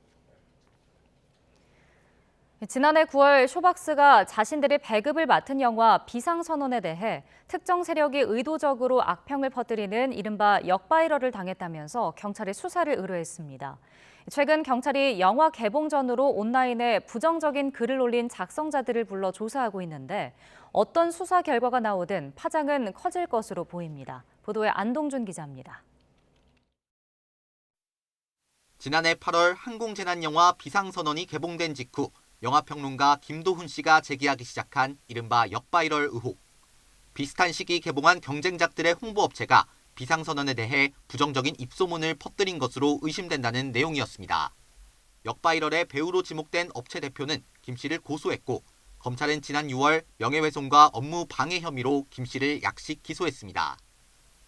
지난해 9월 쇼박스가 자신들이 배급을 맡은 영화 비상선언에 대해 특정 세력이 의도적으로 악평을 퍼뜨리는 이른바 역바이럴을 당했다면서 경찰에 수사를 의뢰했습니다. 최근 경찰이 영화 개봉 전으로 온라인에 부정적인 글을 올린 작성자들을 불러 조사하고 있는데 어떤 수사 결과가 나오든 파장은 커질 것으로 보입니다. 보도에 안동준 기자입니다. 지난해 8월 항공재난영화 비상선언이 개봉된 직후 영화평론가 김도훈 씨가 제기하기 시작한 이른바 역바이럴 의혹. 비슷한 시기 개봉한 경쟁작들의 홍보업체가 비상선언에 대해 부정적인 입소문을 퍼뜨린 것으로 의심된다는 내용이었습니다. 역바이럴의 배우로 지목된 업체 대표는 김 씨를 고소했고 검찰은 지난 6월 명예훼손과 업무 방해 혐의로 김 씨를 약식 기소했습니다.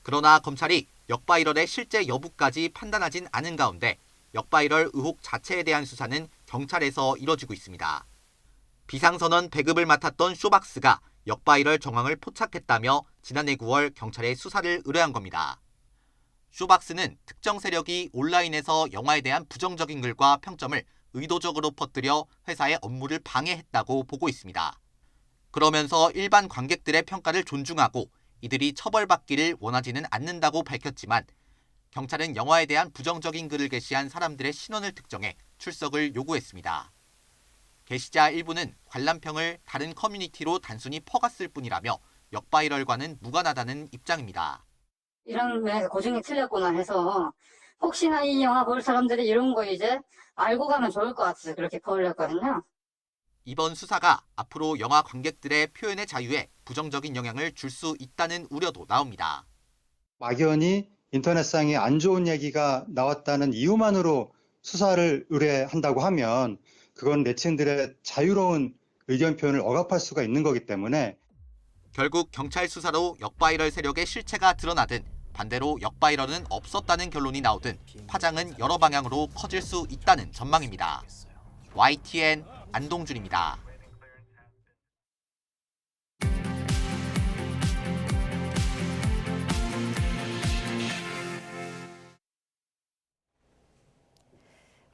그러나 검찰이 역바이럴의 실제 여부까지 판단하진 않은 가운데 역바이럴 의혹 자체에 대한 수사는 경찰에서 이뤄지고 있습니다. 비상선언 배급을 맡았던 쇼박스가 역바이럴 정황을 포착했다며 지난해 9월 경찰에 수사를 의뢰한 겁니다. 쇼박스는 특정 세력이 온라인에서 영화에 대한 부정적인 글과 평점을 의도적으로 퍼뜨려 회사의 업무를 방해했다고 보고 있습니다. 그러면서 일반 관객들의 평가를 존중하고 이들이 처벌받기를 원하지는 않는다고 밝혔지만 경찰은 영화에 대한 부정적인 글을 게시한 사람들의 신원을 특정해 출석을 요구했습니다. 게시자 일부는 관람평을 다른 커뮤니티로 단순히 퍼갔을 뿐이라며 역바이럴과는 무관하다는 입장입니다. 이런 면에서 고증이 틀렸구나 해서 혹시나 이 영화 볼 사람들이 이런 거 이제 알고 가면 좋을 것 같아서 그렇게 퍼올렸거든요. 이번 수사가 앞으로 영화 관객들의 표현의 자유에 부정적인 영향을 줄 수 있다는 우려도 나옵니다. 막연히 인터넷상에 안 좋은 얘기가 나왔다는 이유만으로 수사를 의뢰한다고 하면 그건 네티즌들의 자유로운 의견 표현을 억압할 수가 있는 거기 때문에 결국 경찰 수사로 역바이럴 세력의 실체가 드러나든 반대로 역바이럴은 없었다는 결론이 나오든 파장은 여러 방향으로 커질 수 있다는 전망입니다. YTN 안동준입니다.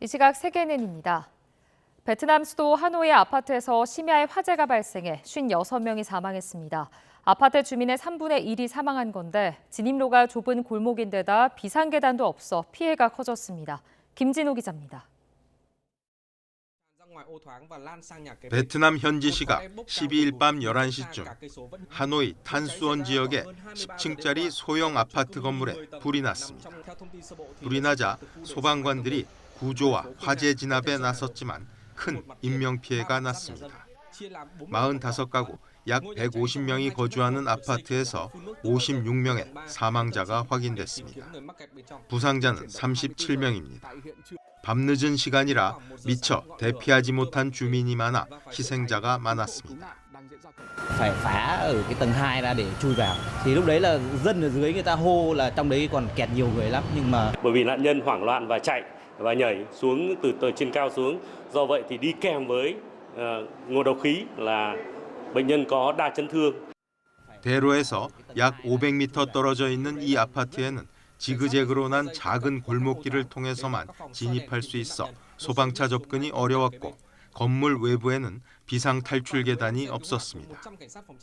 이 시각 세계는입니다. 베트남 수도 하노이의 아파트에서 심야에 화재가 발생해 56명이 사망했습니다. 아파트 주민의 3분의 1이 사망한 건데 진입로가 좁은 골목인데다 비상계단도 없어 피해가 커졌습니다. 김진호 기자입니다. 베트남 현지 시각 12일 밤 11시쯤 하노이 탄수원 지역의 10층짜리 소형 아파트 건물에 불이 났습니다. 불이 나자 소방관들이 구조와 화재 진압에 나섰지만 큰 인명피해가 났습니다. 45가구 약 150명이 거주하는 아파트에서 56명의 사망자가 확인됐습니다. 부상자는 37명입니다. 밤늦은 시간이라 미처 대피하지 못한 주민이 많아 희생자가 많았습니다. phải phá ở cái tầng 2 ra để chui vào. Thì lúc đấy là dân ở dưới người ta hô là trong đấy còn kẹt nhiều người lắm nhưng mà bởi vì nạn nhân hoảng loạn và chạy và nhảy xuống từ trên cao xuống. Do vậy thì đi kèm với ngộ độc khí là bệnh nhân có đa chấn thương. 대로에서 약 500m 떨어져 있는 이 아파트에는 지그재그로 난 작은 골목길을 통해서만 진입할 수 있어 소방차 접근이 어려웠고 건물 외부에는 비상 탈출 계단이 없었습니다.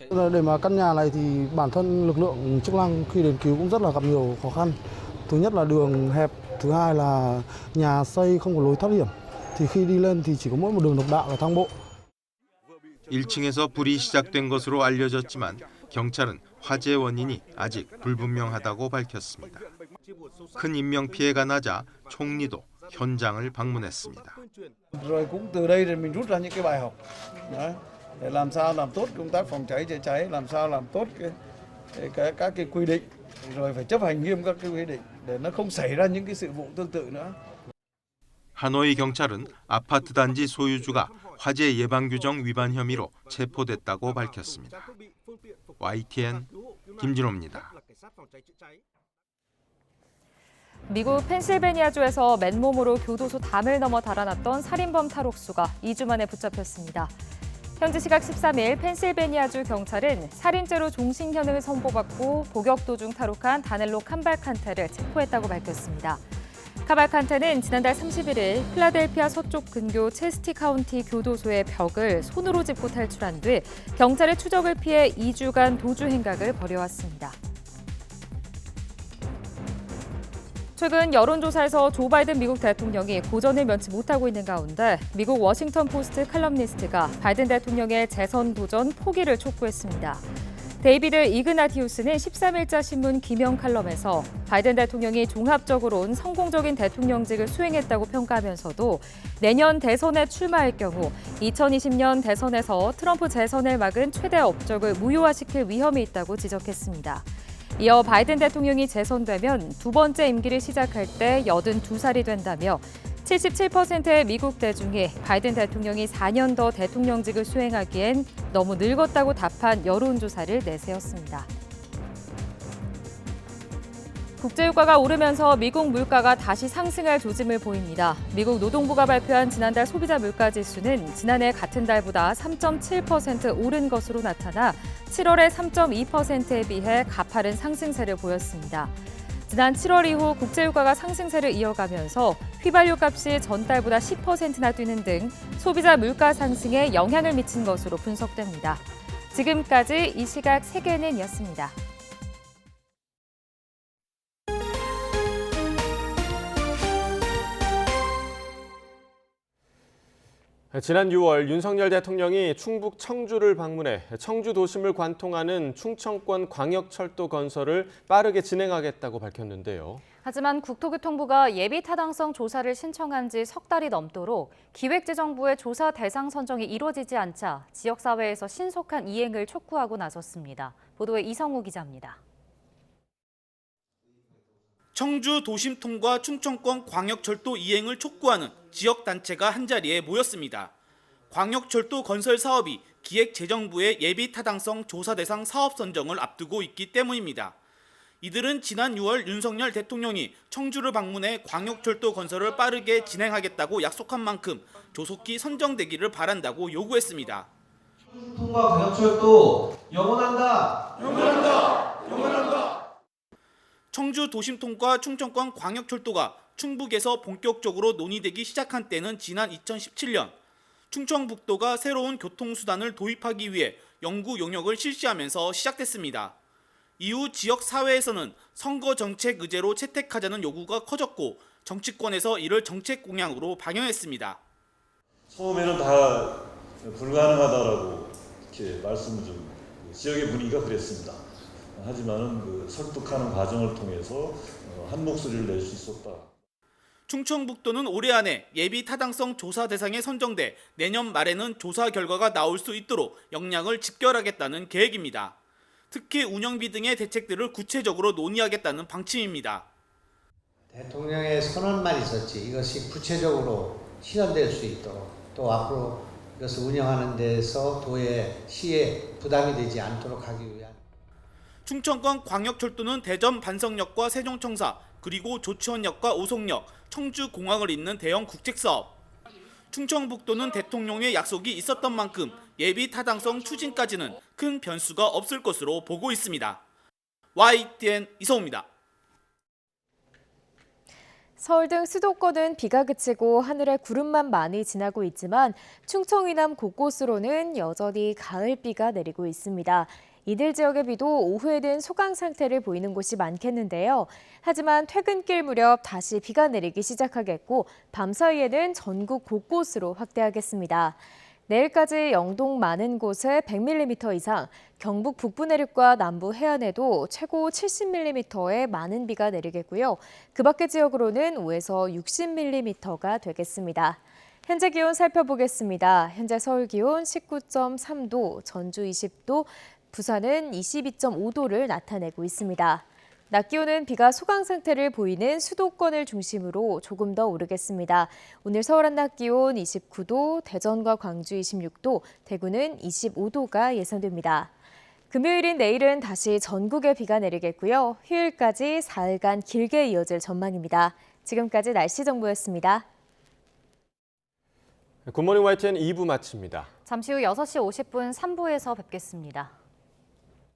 Để mà căn nhà này thì bản thân lực lượng chức năng khi đến cứu cũng rất là gặp nhiều khó khăn. Thứ nhất là đường hẹp, thứ hai là nhà xây không có lối thoát hiểm. Thì khi đi lên thì chỉ có mỗi một đường độc đạo là thang bộ. 1층에서 불이 시작된 것으로 알려졌지만 경찰은 화재 원인이 아직 불분명하다고 밝혔습니다. 큰 인명 피해가 나자 총리도 현장을 방문했습니다. Rồi cũng từ đây thì mình rút ra những cái bài học để làm sao làm tốt công tác phòng cháy chữa cháy, làm sao làm tốt các cái quy định, rồi phải chấp hành nghiêm các cái quy định để nó không xảy ra những cái sự vụ tương tự nữa. 하노이 경찰은 아파트 단지 소유주가 화재 예방 규정 위반 혐의로 체포됐다고 밝혔습니다. YTN 김진호입니다. 미국 펜실베니아주에서 맨몸으로 교도소 담을 넘어 달아났던 살인범 탈옥수가 2주 만에 붙잡혔습니다. 현지 시각 13일 펜실베니아주 경찰은 살인죄로 종신형을 선고받고 복역 도중 탈옥한 다넬로 캄발칸테를 체포했다고 밝혔습니다. 카발칸테는 지난달 31일 필라델피아 서쪽 근교 체스티 카운티 교도소의 벽을 손으로 짚고 탈출한 뒤 경찰의 추적을 피해 2주간 도주 행각을 벌여왔습니다. 최근 여론조사에서 조 바이든 미국 대통령이 고전을 면치 못하고 있는 가운데 미국 워싱턴 포스트 칼럼니스트가 바이든 대통령의 재선 도전 포기를 촉구했습니다. 데이비드 이그나티우스는 13일자 신문 기명 칼럼에서 바이든 대통령이 종합적으로는 성공적인 대통령직을 수행했다고 평가하면서도 내년 대선에 출마할 경우 2020년 대선에서 트럼프 재선을 막은 최대 업적을 무효화시킬 위험이 있다고 지적했습니다. 이어 바이든 대통령이 재선되면 두 번째 임기를 시작할 때 82살이 된다며 77%의 미국 대중이 바이든 대통령이 4년 더 대통령직을 수행하기엔 너무 늙었다고 답한 여론조사를 내세웠습니다. 국제유가가 오르면서 미국 물가가 다시 상승할 조짐을 보입니다. 미국 노동부가 발표한 지난달 소비자 물가지수는 지난해 같은 달보다 3.7% 오른 것으로 나타나 7월의 3.2%에 비해 가파른 상승세를 보였습니다. 지난 7월 이후 국제유가가 상승세를 이어가면서 휘발유 값이 전달보다 10%나 뛰는 등 소비자 물가 상승에 영향을 미친 것으로 분석됩니다. 지금까지 이 시각 세계는이었습니다. 지난 6월 윤석열 대통령이 충북 청주를 방문해 청주 도심을 관통하는 충청권 광역철도 건설을 빠르게 진행하겠다고 밝혔는데요. 하지만 국토교통부가 예비 타당성 조사를 신청한 지 석 달이 넘도록 기획재정부의 조사 대상 선정이 이루어지지 않자 지역사회에서 신속한 이행을 촉구하고 나섰습니다. 보도에 이성우 기자입니다. 청주 도심통과 충청권 광역철도 이행을 촉구하는 지역단체가 한자리에 모였습니다. 광역철도 건설 사업이 기획재정부의 예비 타당성 조사 대상 사업 선정을 앞두고 있기 때문입니다. 이들은 지난 6월 윤석열 대통령이 청주를 방문해 광역철도 건설을 빠르게 진행하겠다고 약속한 만큼 조속히 선정되기를 바란다고 요구했습니다. 통과 광역철도 영원한다! 영원한다! 영원한다! 청주 도심통과 충청권 광역철도가 충북에서 본격적으로 논의되기 시작한 때는 지난 2017년, 충청북도가 새로운 교통수단을 도입하기 위해 연구 용역을 실시하면서 시작됐습니다. 이후 지역 사회에서는 선거 정책 의제로 채택하자는 요구가 커졌고 정치권에서 이를 정책 공약으로 방영했습니다. 처음에는 다 불가능하다라고 이렇게 말씀을 좀 지역의 분위기가 그랬습니다. 하지만은 설득하는 과정을 통해서 한 목소리를 낼 수 있었다. 충청북도는 올해 안에 예비 타당성 조사 대상에 선정돼 내년 말에는 조사 결과가 나올 수 있도록 역량을 집결하겠다는 계획입니다. 특히 운영비 등의 대책들을 구체적으로 논의하겠다는 방침입니다. 대통령의 선언만 있었지 이것이 구체적으로 실현될 수 있도록 또 앞으로 이것을 운영하는 데서 도의 시에 부담이 되지 않도록 하기 위한 충청권 광역철도는 대전 반석역과 세종청사, 그리고 조치원역과 오송역, 청주공항을 잇는 대형 국책사업. 충청북도는 대통령의 약속이 있었던 만큼 예비 타당성 추진까지는 큰 변수가 없을 것으로 보고 있습니다. YTN 이성우입니다. 서울 등 수도권은 비가 그치고 하늘에 구름만 많이 지나고 있지만 충청 이남 곳곳으로는 여전히 가을비가 내리고 있습니다. 이들 지역의 비도 오후에는 소강 상태를 보이는 곳이 많겠는데요. 하지만 퇴근길 무렵 다시 비가 내리기 시작하겠고 밤사이에는 전국 곳곳으로 확대하겠습니다. 내일까지 영동 많은 곳에 100mm 이상, 경북 북부 내륙과 남부 해안에도 최고 70mm의 많은 비가 내리겠고요. 그 밖의 지역으로는 5에서 60mm가 되겠습니다. 현재 기온 살펴보겠습니다. 현재 서울 기온 19.3도, 전주 20도, 부산은 22.5도를 나타내고 있습니다. 낮 기온은 비가 소강 상태를 보이는 수도권을 중심으로 조금 더 오르겠습니다. 오늘 서울 한낮 기온 29도, 대전과 광주 26도, 대구는 25도가 예상됩니다. 금요일인 내일은 다시 전국에 비가 내리겠고요. 휴일까지 사흘간 길게 이어질 전망입니다. 지금까지 날씨 정보였습니다. 굿모닝 YTN 2부 마칩니다. 잠시 후 6시 50분 3부에서 뵙겠습니다.